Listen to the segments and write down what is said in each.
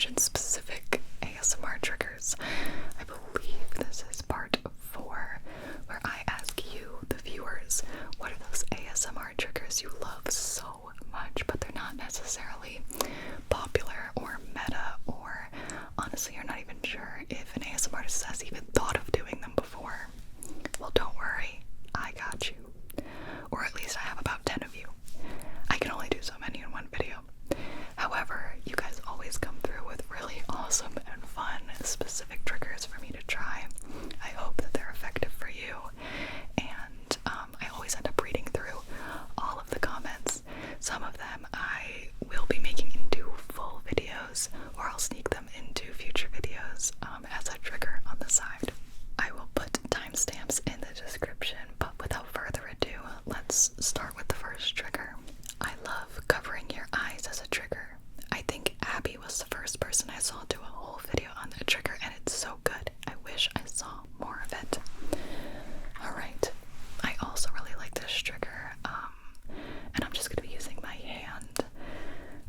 mention specific ASMR triggers. I believe this is part 4, where I ask you, the viewers, what are those ASMR triggers you love so much, but they're not necessarily popular or meta, or honestly you're not even sure if an ASMR artist has even thought of doing them before. Well, don't worry, I got you. Or at least I have about 10 of you. I can only do so many in one video. However, you guys always come through with really awesome and fun specific triggers for me to try. I hope that they're effective for you, and I always end up reading through all of the comments. Some of them I will be making into full videos, or I'll sneak them into future videos as a trigger on the side. I will put timestamps in the description, but without further ado, let's start with the first trigger. I love covering your eyes as a trigger. I think Abby was the first person I saw do a whole video on that trigger, and it's so good. I wish I saw more of it. Alright, I also really like this trigger, and I'm just going to be using my hand,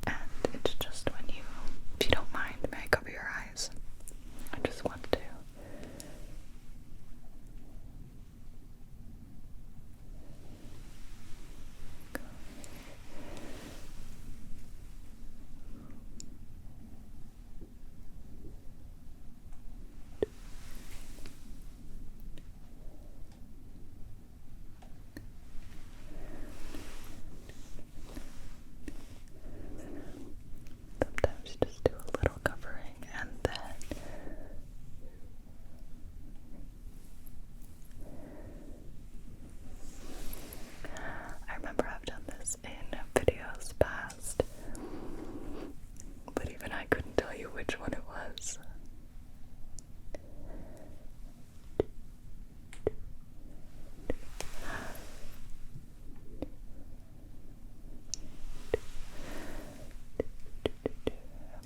and it's just when you, if you don't mind, may I cover your eyes? I just want to. Sometimes just do a little covering, and then I remember I've done this in videos past, but even I couldn't tell you which one it was.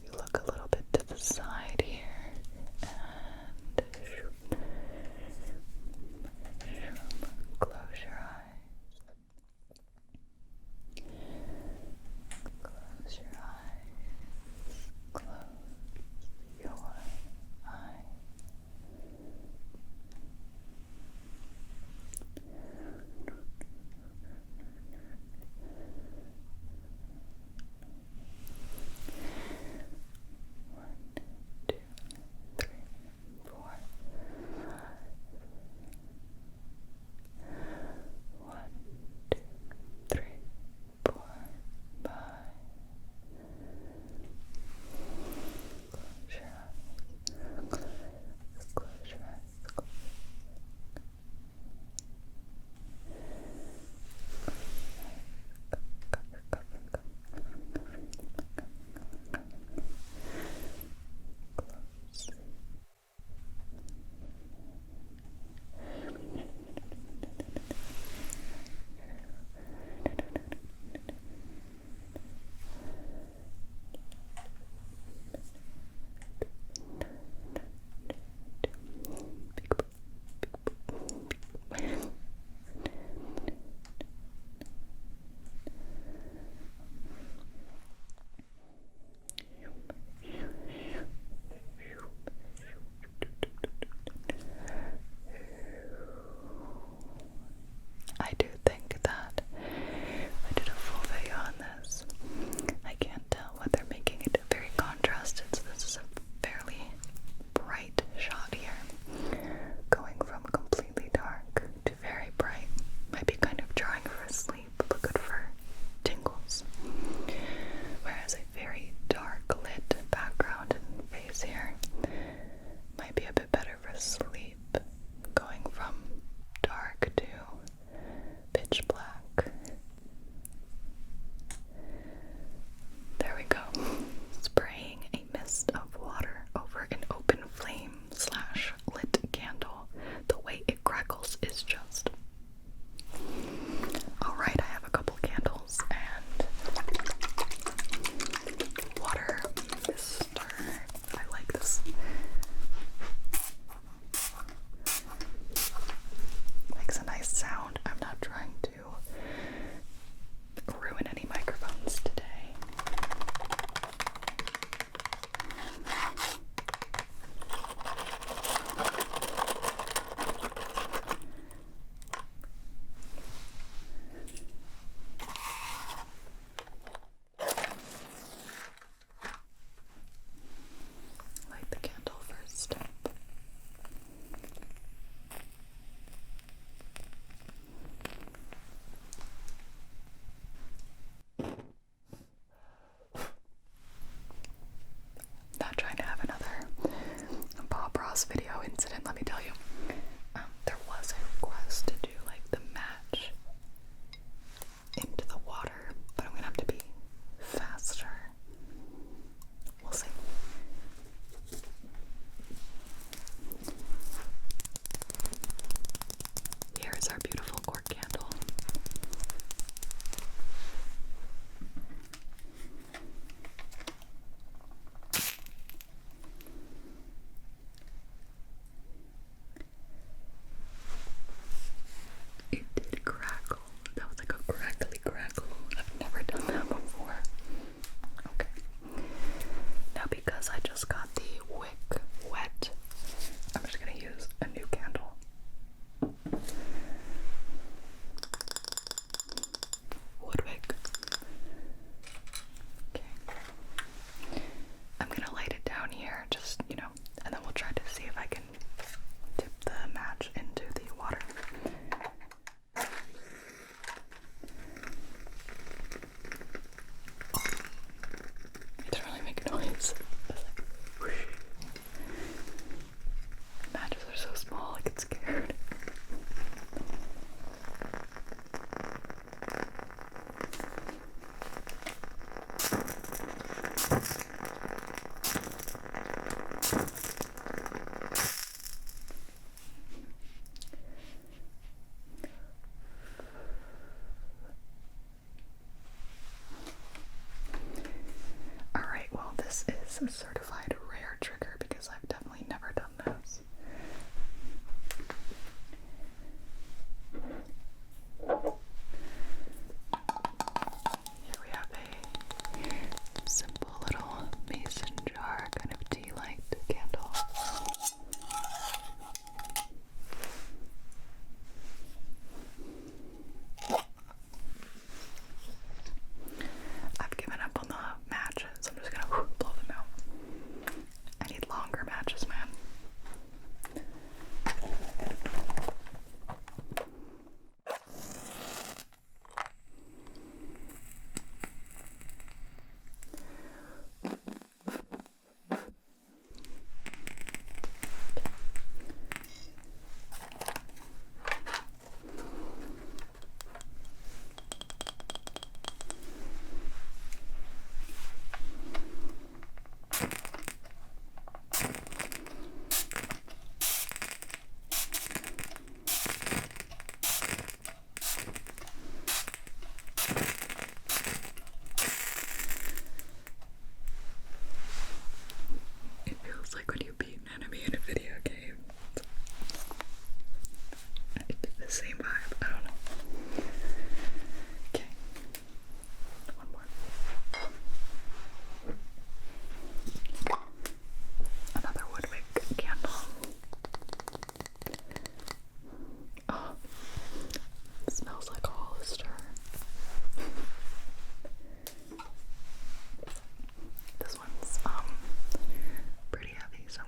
You look a little bit to the side here, and close your eyes. Close your eyes. Close your eyes. I just got the wick wet. I'm just gonna use a new candle. Wood wick. Okay. I'm gonna light it down here, just, you know, and then we'll try to see if I can dip the match into the water. It doesn't really make a noise. Matches are so small, I get scared. Alright, well, this is a certified rare trigger because I've definitely never done this. Here we have a simple little mason jar, kind of tea light candle. I've given up on the matches. I'm just gonna blow them out. I need longer matches, man. It feels like when you beat an enemy in a video game. It's the same vibe. I don't know. Okay. One more. Another wood wick candle. Oh, it smells like Hollister. This one's pretty heavy, so I'm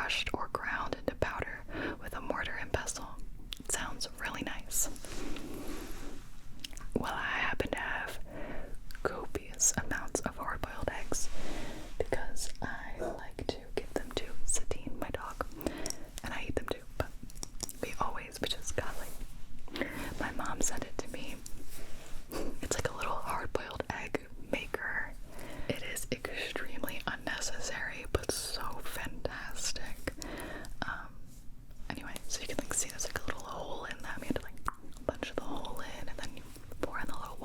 crushed or ground into powder with a mortar and pestle. It sounds really nice. Well, I happen to have copious amounts of hard-boiled eggs because I like to give them to Satine, my dog, and I eat them too, but we just got like, my mom sent it to me. It's like a little hard-boiled egg maker. It is extremely unnecessary, but so fantastic. Anyway, so you can like see there's like a little hole in them. You have to like punch the hole in, and then you pour in the little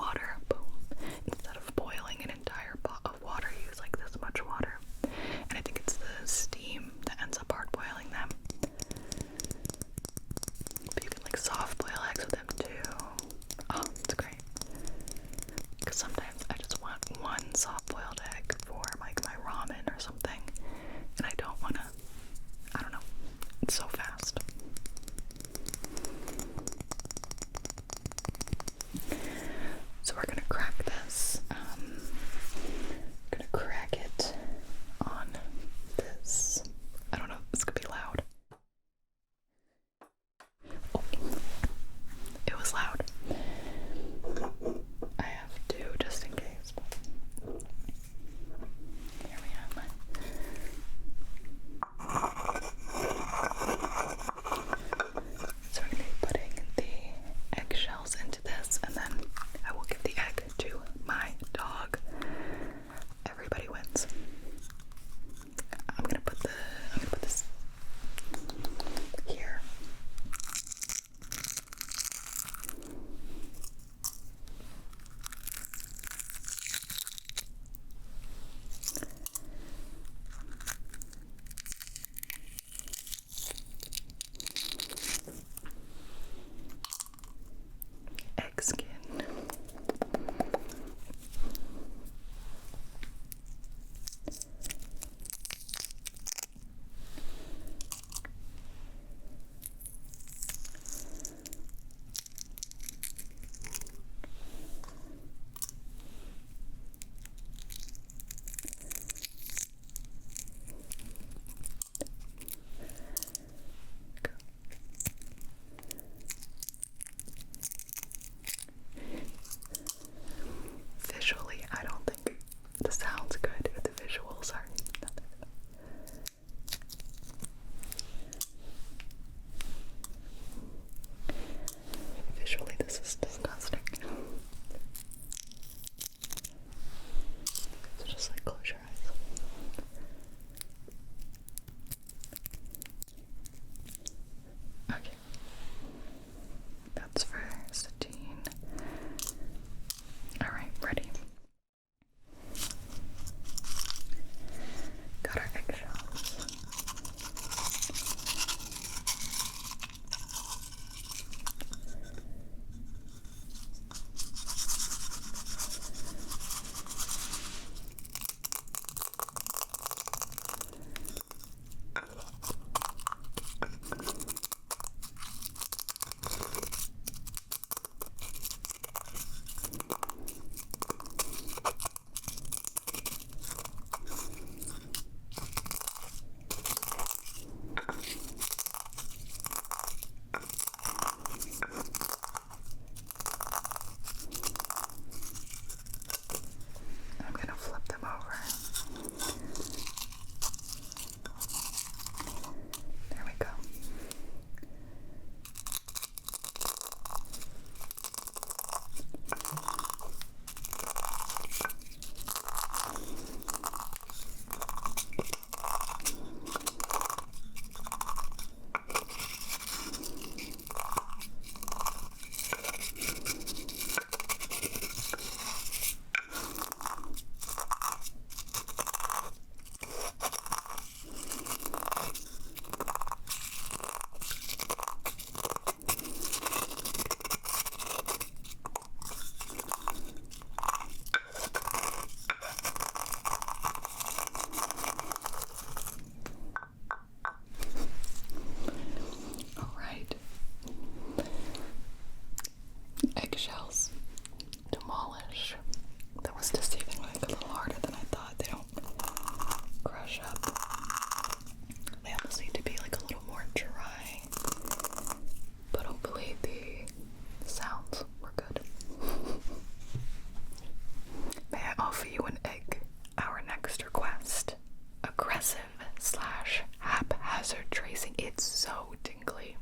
tracing. It's so tingly.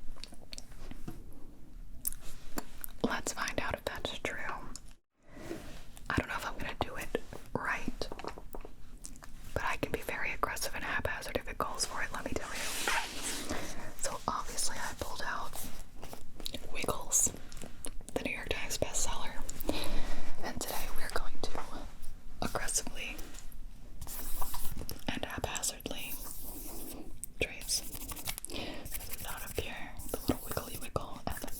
Let's find out if that's true. I don't know if I'm gonna do it right, but I can be very aggressive and haphazard if it calls for it, let me tell you. So obviously I pulled out Wiggles, the New York Times bestseller, and today we're going to aggressively and haphazardly trace. There's a dot up here, the little wiggly wiggle, and then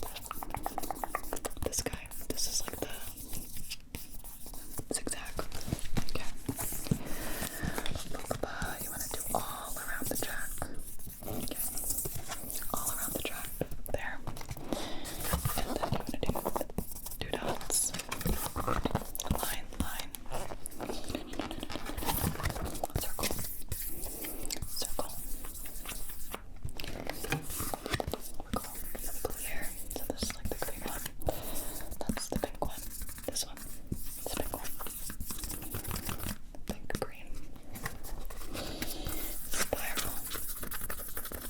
this guy. This is like the zigzag. Okay. You want to do all around the track. Okay. All around the track. There. And then you want to do 2 dots. Line, line. Circle. Circle. Wiggle. Wiggle here. So this is like the green one. That's the pink one. This one. It's the pink one. Pink, green. Spiral.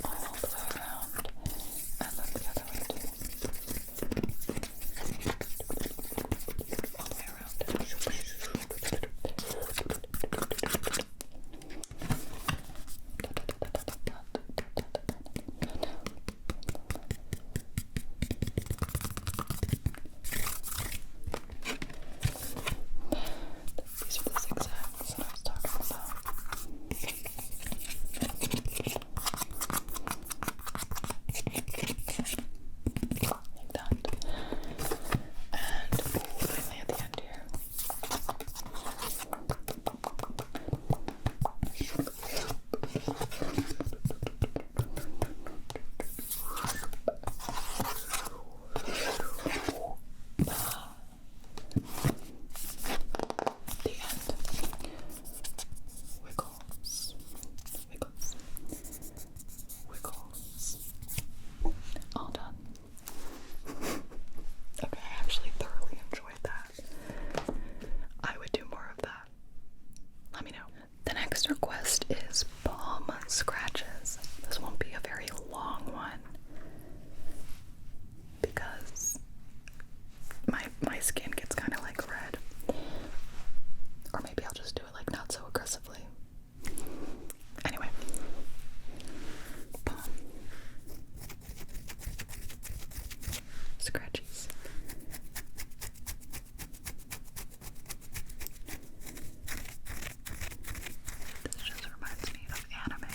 All the way around. And then the other way too. All the way around. These are the zigzags that I was talking about. Like that. And finally at the end here. The end. Wiggles. Wiggles. Wiggles. All done. Okay, I actually thoroughly enjoyed that. I would do more of that. Let me know. The next request is palm scratches. This won't be a very long one because my skin gets kind of like red. Or maybe I'll just do it like not so aggressively. Anyway. Palm. Scratchies. This just reminds me of anime.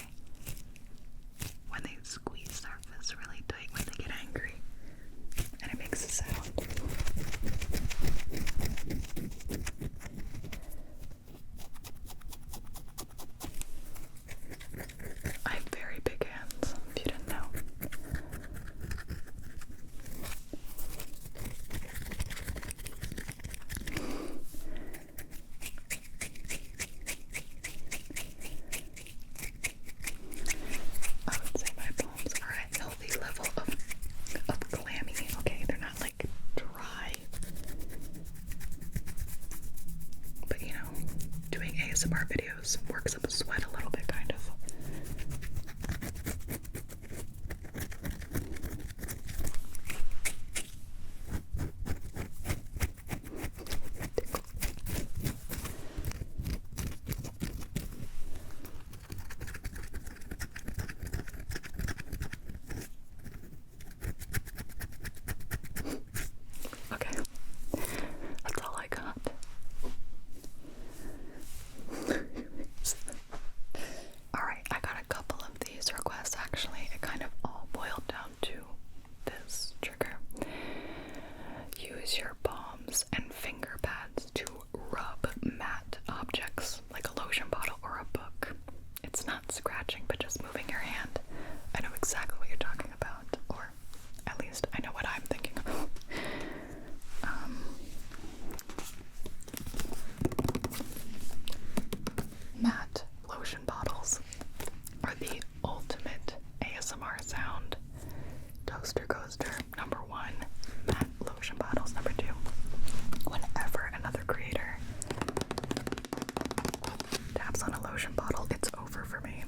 When they squeeze their fists really tight when they get angry. And it makes a sound. I have very big hands, if you didn't know. I would say my palms are at a healthy level of clammy. Okay, they're not like dry. But you know, doing ASMR videos works up a sweat a little bit, kind of. Okay, that's all I got. Alright, I got a couple of these requests actually. It kind of all boiled down to this trigger. Use your palms and finger pads to rub matte objects like a lotion bottle or a book. It's not scratching, but just moving your hand. I know exactly what you're talking about, or at least I know what I'm thinking about. Matte lotion bottles are the ultimate ASMR sound. Toaster coaster, number 1. Matte lotion bottles, number 2. Whenever another creator taps on a lotion bottle, it's over for me.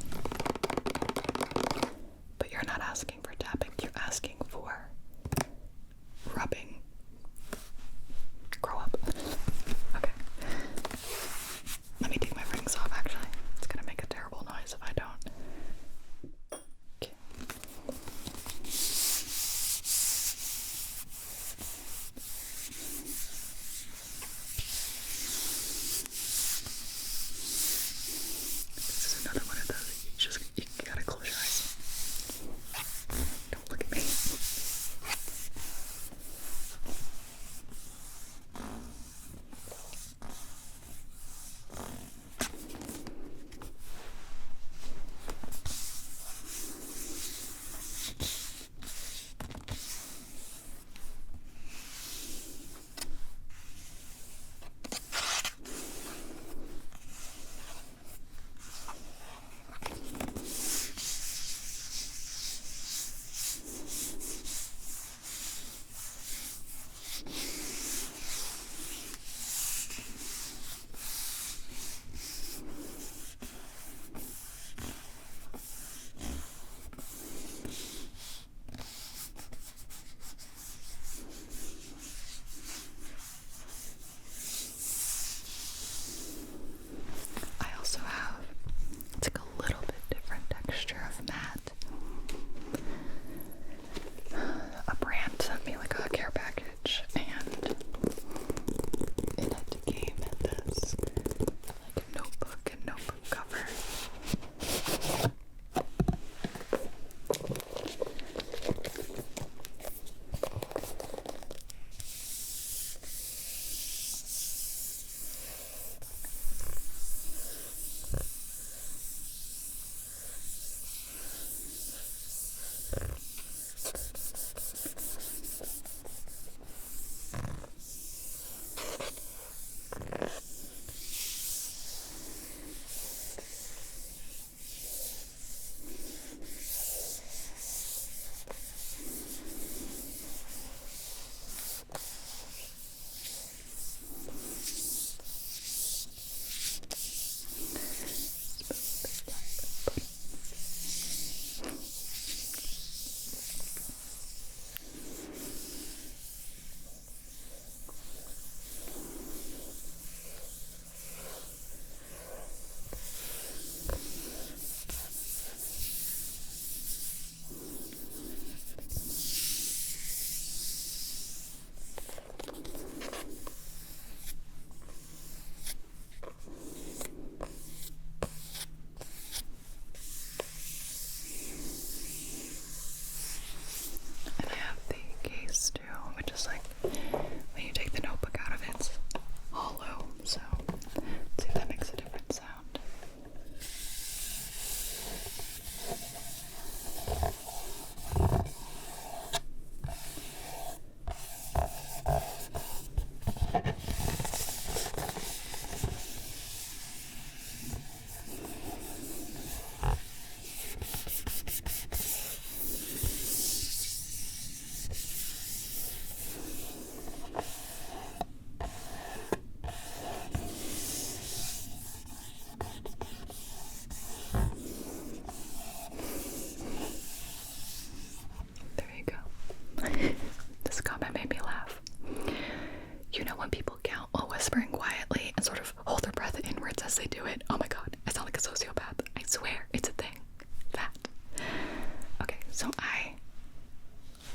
So I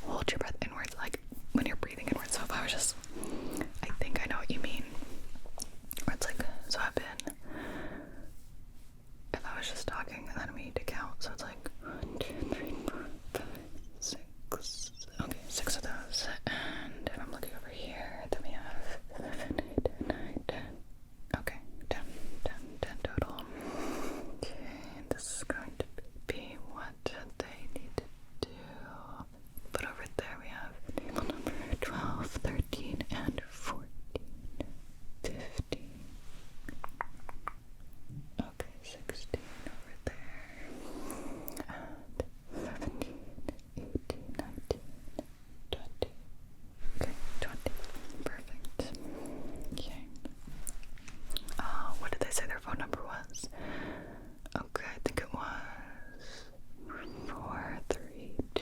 hold your breath inwards, like when you're breathing inwards. So if I was just, I think I know what you mean. Or it's like, so I've been, if I was just talking and then we need to count, so it's like 1, 2, 3, 4, 5, 6. Okay, 6 of those. And if I'm looking over here, then we have 7, 8, 9, 10. Okay, 10 total. Okay, this is going to be what they need to do. But over there we have table number 12, 13, and 14, 15. Okay, 16 over there. And 17, 18, 19, 20. Okay, 20. Perfect. Okay. What did they say their phone number was? Okay, I think it was 432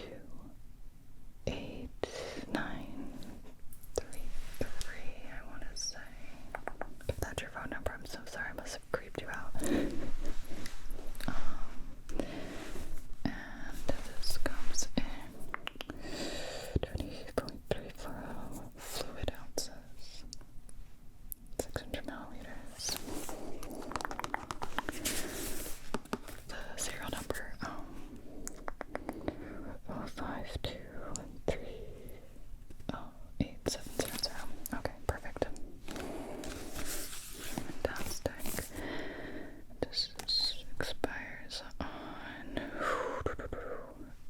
8933, I want to say. If that's your phone number, I'm so sorry, I must have creeped you out. And this comes in 20.34 fluid ounces, 600 milliliters. The serial number, 523 8700. Okay, perfect. Fantastic. This expires on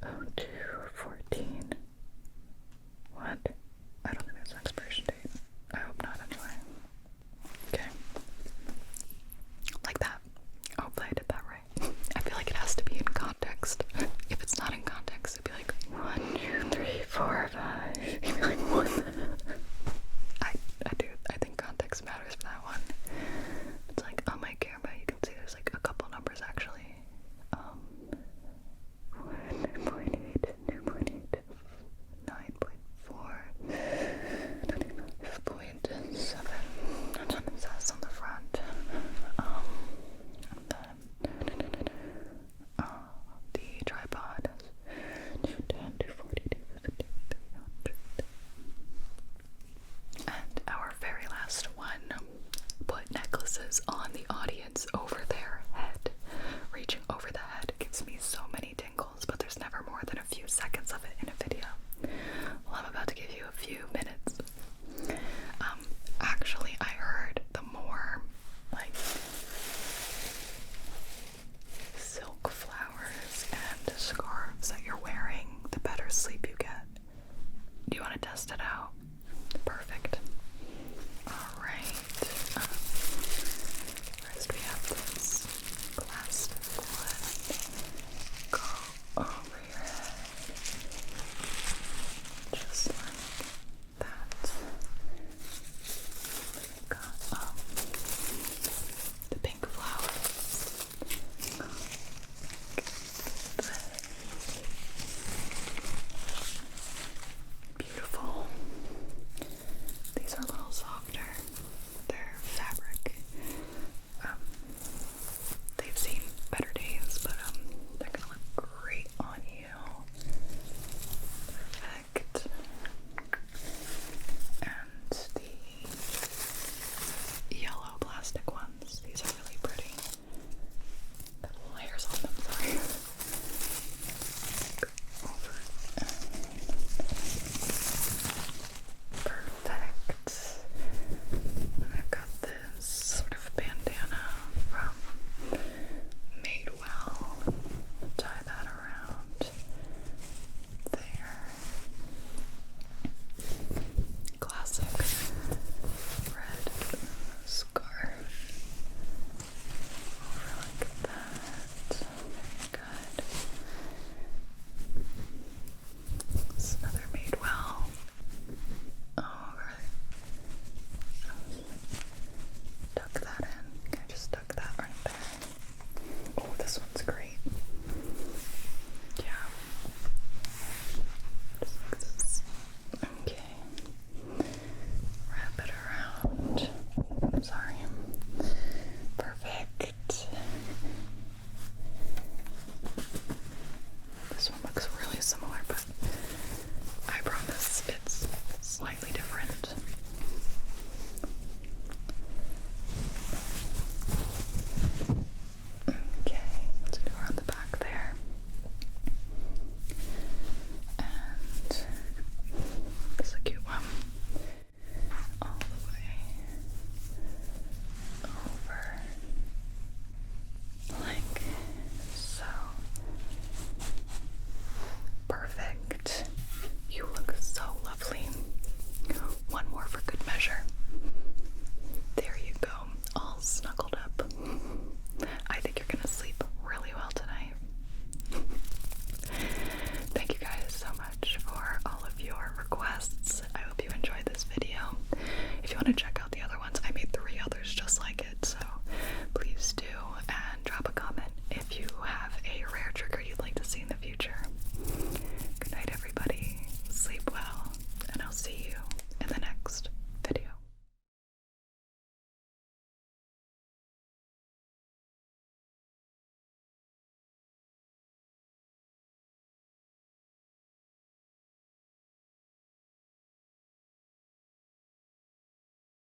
02/14. What? I don't think there's an expiration date. I hope not, anyway. Okay. Like that. Hopefully I did that right. I feel like it has to be in context. If it's not in context, it'd be like 1, 2, 3, 4, 5. You'd be like, what? I do. I think context matters for that one. It's like on my camera, you can see there's like a couple numbers actually. 1.8, 2.8, 9.4, 25.7. That's what it says on the front. And then the tripod is 210, 240, 250, 300. And our very last one, put necklaces on the audience over their head. Reaching over the head gives me so many tingles, but there's never more than a few seconds of it in a video. Well, I'm about to give you a few minutes. Actually, I heard the more, like, silk flowers and scarves that you're wearing, the better sleep you get. Do you want to test it out? Perfect. Alright. First we have this plastic one. Go over your head. similar, but